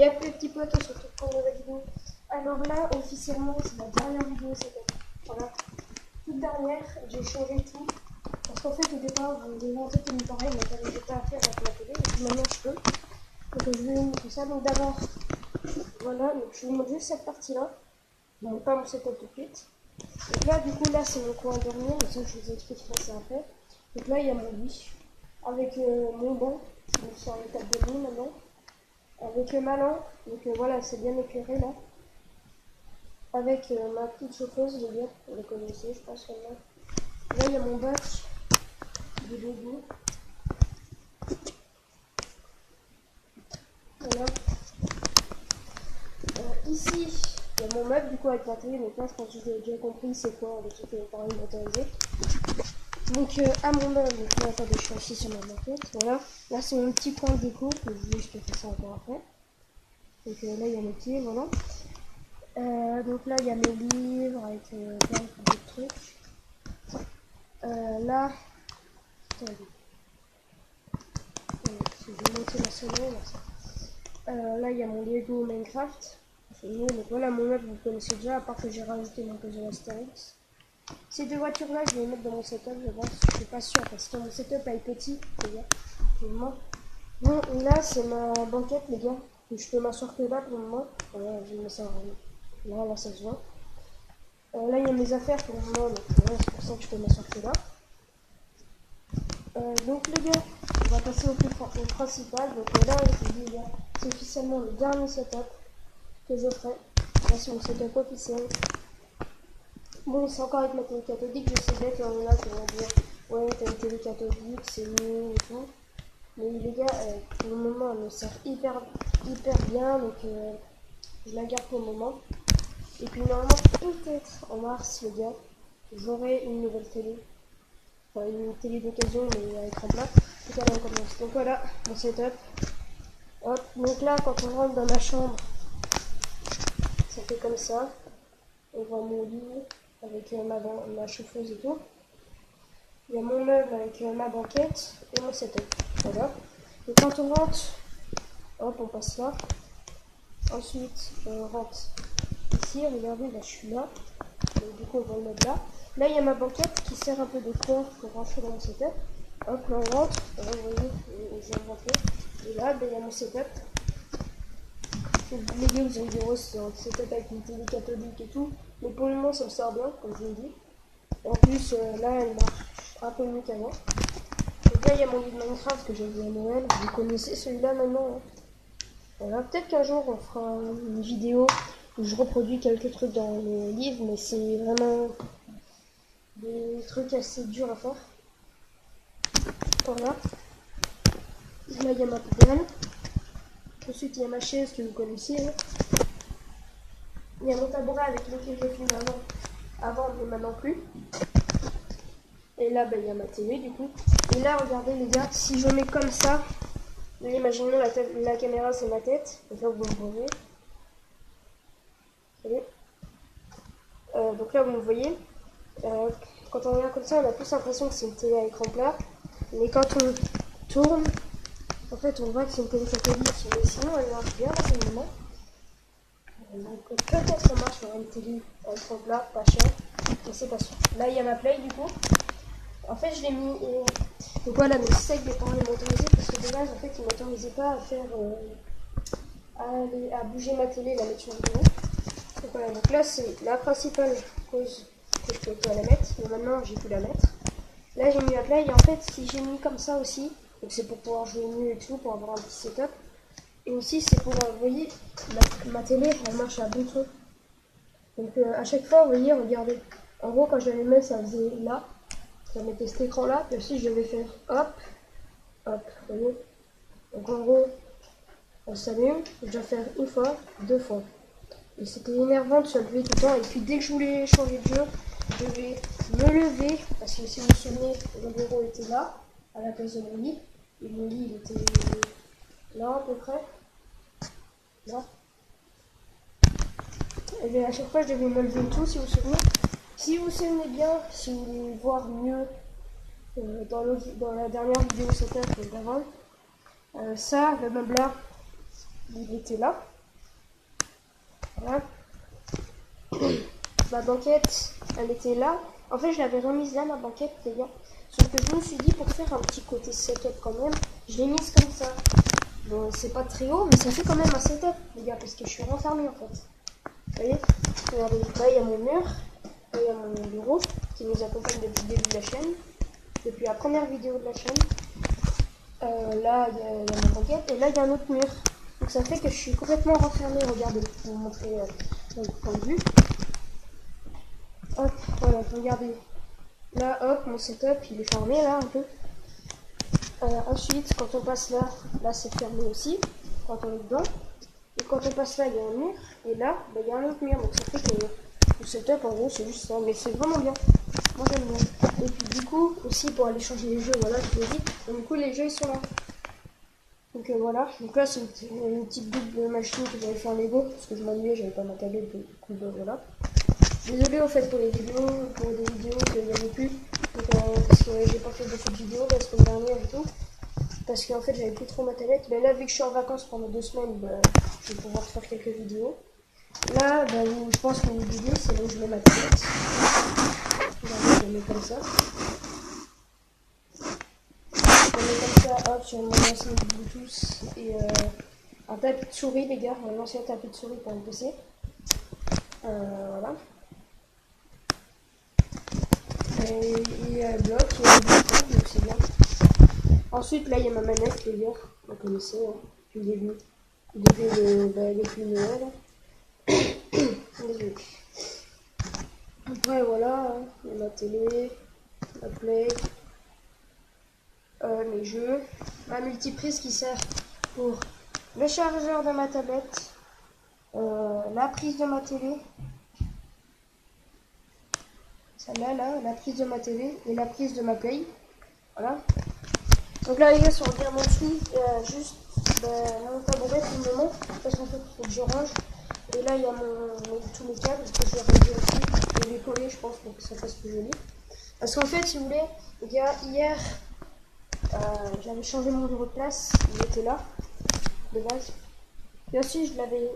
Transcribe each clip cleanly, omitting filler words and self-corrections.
Et à petit potes, on se retrouve pour une nouvelle vidéo. Alors là, officiellement, c'est la dernière vidéo cette année. Voilà. Toute dernière, j'ai changé tout. Parce qu'en fait, au départ, les gens étaient mis pareil, mais j'arrivais pas à faire avec ma télé. Et puis maintenant, je peux. Donc je vais vous montrer ça. Donc d'abord, voilà, donc je vous montre juste cette partie-là. Donc pas mon setup tout de suite. Donc là, du coup, là, c'est mon coin à dormir. Mais ça, je vous expliquerai ça après. Donc là, il y a mon lit. Avec mon banc. Donc c'est en état de lit maintenant. Avec ma lampe, donc voilà, c'est bien éclairé là. Avec ma petite chauffeuse, les gars, vous les connaissez, je pense maintenant. Là, il y a mon bac de dodo. Voilà. Ici, il y a mon meuble du coup avec la télé, donc là, je pense que vous avez déjà compris c'est quoi le truc pareil motorisé. Donc à mon meuble, donc là, attendez, je suis assis sur ma banquette, voilà. Là, c'est mon petit coin de déco, que je te fais ça encore après. Donc là, il y a mes pieds, voilà. Donc là, il y a mes livres avec plein de trucs. Là, attendez. Je vais monter la sonnerie, là, il y a mon Lego Minecraft. Donc voilà, mon meuble, vous connaissez déjà, à part que j'ai rajouté mon puzzle Astérix. Ces deux voitures-là, je vais les mettre dans mon setup, je pense. Je suis pas sûre, parce que mon setup est petit, les gars. Bon, là, c'est ma banquette, les gars. Je peux m'asseoir que là pour le moment. Voilà, je vais mettre ça là, ça se voit. Là, il y a mes affaires pour le moment, donc c'est pour ça que je peux m'asseoir que là. Donc les gars, on va passer au principal. Donc là, je vous dis, les gars, c'est officiellement le dernier setup que je ferai. Là, c'est mon setup officiel. Bon, c'est encore avec ma télé cathodique, je sais bien qu'il y en a qui vont dire ouais, t'as une télé cathodique, c'est mieux et tout. Mais les gars, pour le moment, elle me sert hyper bien, donc je la garde pour le moment. Et puis normalement, peut-être en mars, les gars, j'aurai une nouvelle télé. Enfin, une télé d'occasion, mais à écran plat. Donc voilà, mon setup. Hop, donc là, quand on rentre dans ma chambre, ça fait comme ça. On voit mon lit avec ma chauffeuse et tout. Il y a mon meuble avec ma banquette et mon setup. Voilà. Et quand on rentre, hop, on passe là. Ensuite, on rentre ici. Regardez, là, je suis là. Donc, du coup, on va le mettre là. Là, il y a ma banquette qui sert un peu de corps pour rentrer dans mon setup. Hop, là, on rentre. Là, vous voyez, je viens de rentrer. Et là, ben, il y a mon setup. Les gars, vous allez dire, oh, c'est un setup avec une télé cathodique et tout. Mais pour le moment, ça me sert bien, comme je vous l'ai dit. En plus, là, elle marche un peu mieux qu'avant. Donc là, il y a mon livre Minecraft que j'ai vu à Noël. Vous connaissez celui-là maintenant. Hein. Voilà, peut-être qu'un jour, on fera une vidéo où je reproduis quelques trucs dans le livre, mais c'est vraiment des trucs assez durs à faire. Voilà. Là, il y a ma poubelle. Ensuite, il y a ma chaise que vous connaissez. Il y a mon tabouret avec lequel je filme avant, mais maintenant plus. Et là, ben, il y a ma télé du coup. Et là, regardez les gars, si je mets comme ça, imaginons la caméra c'est ma tête. Donc là, vous me voyez. Donc là, vous me voyez. Quand on regarde comme ça, on a plus l'impression que c'est une télé à écran plat. Mais quand on tourne, en fait, on voit que c'est une télé cathodique. Mais sinon, elle marche bien là, pour le moment. Donc peut-être ça marche sur une télé à écran plat, pas cher. Mais c'est pas sûr. Là, il y a ma play du coup. En fait, je l'ai mis. Donc voilà, mais c'est ça que les parents m'autorisaient parce que de base, en fait, ils m'autorisaient pas à faire. À bouger ma télé, la mettre sur vidéo. Donc voilà, donc là, c'est la principale cause que je peux pas la mettre. Mais maintenant, j'ai pu la mettre. Là, j'ai mis la play et en fait, si j'ai mis comme ça aussi, donc c'est pour pouvoir jouer mieux et tout, pour avoir un petit setup. Et aussi, c'est pour, vous voyez, ma télé, elle marche à deux trucs. Donc à chaque fois, vous voyez, regardez. En gros, quand je l'allumais, ça faisait là. Ça mettait cet écran là, puis aussi je devais faire hop, hop, vous voyez. Donc en gros, on s'allume, je dois faire une fois, deux fois. Et c'était énervant de se lever tout le temps. Et puis dès que je voulais changer de jeu, je devais me lever, parce que si vous vous souvenez, le bureau était là, à la place de mon lit. Et mon lit, il était là à peu près. Là. Et bien à chaque fois, je devais me lever tout, si vous vous souvenez. Si vous vous souvenez bien, si vous voulez voir mieux dans la dernière vidéo setup d'avant, ça, le meuble là, il était là. Voilà. Ma banquette, elle était là. En fait, je l'avais remise là, ma banquette, les gars. Sauf que je me suis dit, pour faire un petit côté setup quand même, je l'ai mise comme ça. Bon, c'est pas très haut, mais ça fait quand même un setup, les gars, parce que je suis renfermée en fait. Vous voyez? Regardez, là, il y a mon mur. Là, il y a mon bureau qui nous accompagne depuis le début de la chaîne. Depuis la première vidéo de la chaîne. Là, il y a ma banquette. Et là, il y a un autre mur. Donc, ça fait que je suis complètement renfermée. Regardez, pour vous montrer le point de vue. Hop, voilà, regardez. Là, hop, mon setup, il est fermé, là, un peu. Ensuite, quand on passe là, là, c'est fermé aussi, quand on est dedans. Et quand on passe là, il y a un mur. Et là, bah, il y a un autre mur. Donc, ça fait que le setup, en gros, c'est juste ça. Mais c'est vraiment bien. Moi, j'aime bien. Et puis, du coup, aussi, pour aller changer les jeux, voilà, je vous l'ai dit. Donc, du coup, les jeux, ils sont là. Donc, voilà. Donc, là, c'est une petite double machine que j'avais fait en Lego. Parce que je m'ennuyais, j'avais pas ma tablette. Du coup, bah, voilà. Désolé au fait pour les vidéos, pour des vidéos qu'il n'y avait plus, donc, parce que j'ai pas fait beaucoup de vidéos la semaine dernière et tout, parce qu'en fait j'avais plus trop ma tablette, mais là vu que je suis en vacances pendant 2 semaines, bah, je vais pouvoir faire quelques vidéos. Là, bah, je pense que vous voyez, c'est là où je mets ma tablette. Regardez, je la mets comme ça. Je la mets comme ça, hop, sur mon ancien Bluetooth et un tapis de souris les gars, un ancien tapis de souris pour le PC. Voilà. Et bloc, donc c'est bien. Ensuite, là, il y a ma manette, les gars. Vous connaissez, hein, depuis le début. Depuis Noël. Désolé. Après, voilà, il y a ma télé, ma play, mes jeux, ma multiprise qui sert pour le chargeur de ma tablette, la prise de ma télé. Celle-là, là, la prise de ma télé et la prise de ma play. Voilà. Donc là, les gars, si on regarde en dessous, il y a juste mon tabouret pour le moment. Parce qu'en fait, il faut que je range. Et là, il y a tous mes câbles que je vais ranger aussi. Je vais les coller, je pense, pour que ça fasse plus joli. Parce qu'en fait, si vous voulez, les gars, hier, j'avais changé mon bureau de place. Il était là, de base. Et aussi, je l'avais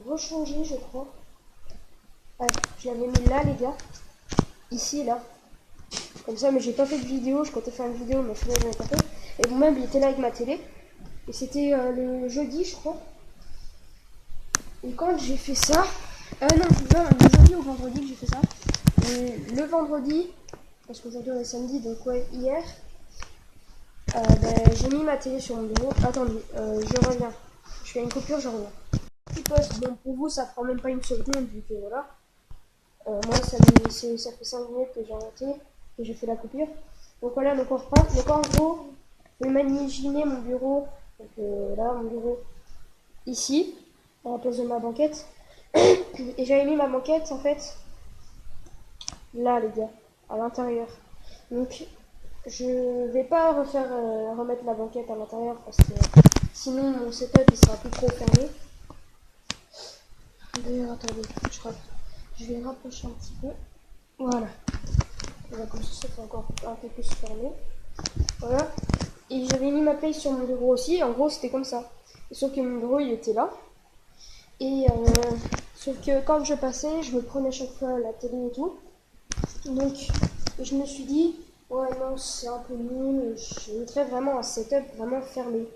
rechangé, je crois. Ouais, je l'avais mis là, les gars. Ici, là. Comme ça, mais j'ai pas fait de vidéo. Je comptais faire une vidéo, mais finalement, je l'ai pas fait. Et mon meuble, il était là avec ma télé. Et c'était le jeudi, je crois. Et quand j'ai fait ça... non, le jeudi ou vendredi que j'ai fait ça. Et le vendredi, parce qu'aujourd'hui on est samedi, donc ouais, hier, j'ai mis ma télé sur mon bureau. Attendez, je reviens. Je fais une coupure, je reviens. Petit poste, bon, pour vous, ça prend même pas une seconde, vu que voilà. Moi, ça fait 5 minutes que j'ai arrêté, que j'ai fait la coupure. Donc voilà, donc on reprend. Donc en gros, vous imaginez mon bureau, donc là, mon bureau, ici, à la place de ma banquette. Et j'avais mis ma banquette, en fait, là, les gars, à l'intérieur. Donc, je vais pas remettre la banquette à l'intérieur, parce que sinon, mon setup, il sera plus trop fermé. D'ailleurs, attendez, je vais rapprocher un petit peu. Voilà. Comme ça fait encore un peu plus fermé. Voilà. Et j'avais mis ma play sur mon bureau aussi. En gros, c'était comme ça. Sauf que mon bureau, il était là. Et sauf que quand je passais, je me prenais chaque fois la télé et tout. Donc, je me suis dit, ouais, non, c'est un peu nul. Je mettrais vraiment un setup vraiment fermé.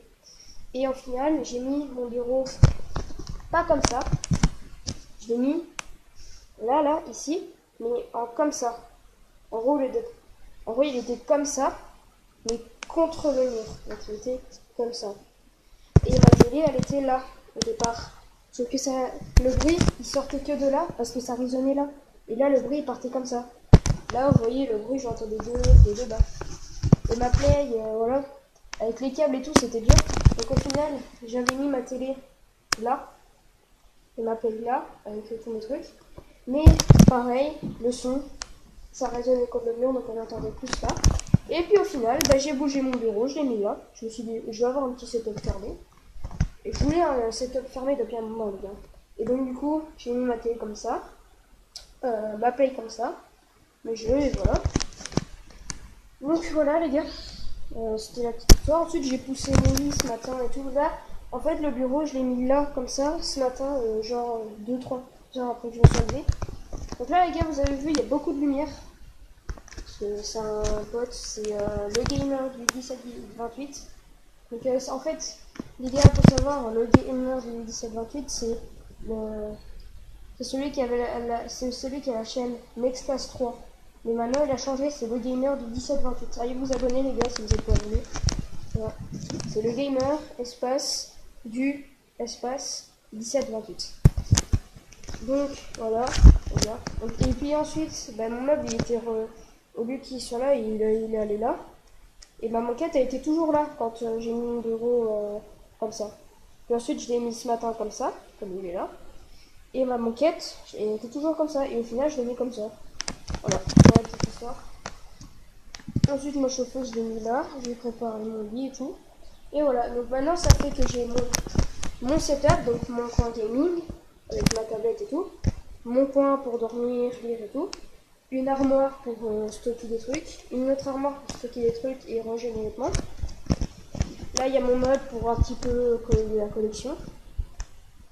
Et au final, j'ai mis mon bureau pas comme ça. Je l'ai mis là, ici, mais comme ça. En gros, il était comme ça, mais contre le mur. Donc, il était comme ça. Et ma télé, elle était là, au départ. Sauf que le bruit, il sortait que de là, parce que ça résonnait là. Et là, le bruit, il partait comme ça. Là, vous voyez, le bruit, j'entends des deux bas. Et ma play, voilà, avec les câbles et tout, c'était bien. Donc, au final, j'avais mis ma télé là, et ma play là, avec tous mes trucs. Mais, pareil, le son, ça résonnait contre le mur, donc on entendait plus ça. Et puis au final, j'ai bougé mon bureau, je l'ai mis là. Je me suis dit, je vais avoir un petit setup fermé. Et je voulais un setup fermé depuis un moment, bien. Et donc du coup, j'ai mis ma télé comme ça, ma play comme ça, mes jeux, et voilà. Donc voilà les gars, c'était la petite histoire. Ensuite j'ai poussé mon lit ce matin et tout là. En fait, le bureau, je l'ai mis là, comme ça, ce matin, genre 2-3 heures après que je me suis levé. Donc là, les gars, vous avez vu, il y a beaucoup de lumière. Parce que c'est un pote, c'est le gamer du 17-28. Donc en fait, les gars, faut savoir, le gamer du 17-28, c'est celui qui avait c'est celui qui a la chaîne Nextclass 3. Mais maintenant, il a changé, c'est le gamer du 17-28. Allez vous abonner, les gars, si vous êtes pas abonnés. Voilà. C'est le gamer, espace, du, espace, 17-28. Donc, voilà. Donc, et puis ensuite, ben, mon meuble, il était au lieu qu'il soit là, il est allé là. Et ma moquette a été toujours là quand j'ai mis mon bureau comme ça. Puis ensuite, je l'ai mis ce matin comme ça, comme il est là. Et ma moquette était toujours comme ça. Et au final, je l'ai mis comme ça. Voilà, petite histoire. Ensuite, ma chauffeuse, je l'ai mis là. J'ai préparé mon lit et tout. Et voilà, donc maintenant, ça fait que j'ai mon setup, donc mon coin gaming, avec ma tablette et tout. Mon coin pour dormir, lire et tout. Une armoire pour stocker des trucs. Une autre armoire pour stocker des trucs et ranger mes vêtements. Là, il y a mon mode pour un petit peu la collection.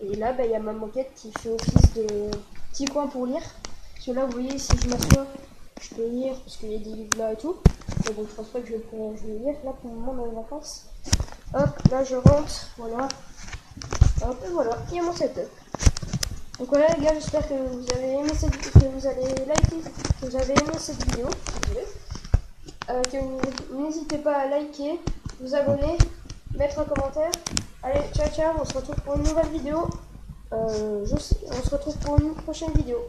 Et là, il y a ma moquette qui fait office de petit coin pour lire. Parce que là, vous voyez, si je m'assois, je peux lire parce qu'il y a des livres là et tout. Et donc, je pense pas que je vais lire là pour le moment dans les vacances. Hop, là, je rentre. Voilà. Hop, et voilà, il y a mon setup. Donc voilà les gars, j'espère que vous avez aimé cette vidéo, que vous allez liker, que vous avez aimé cette vidéo, n'hésitez pas à liker, vous abonner, mettre un commentaire. Allez, ciao ciao, on se retrouve pour une nouvelle vidéo. On se retrouve pour une prochaine vidéo.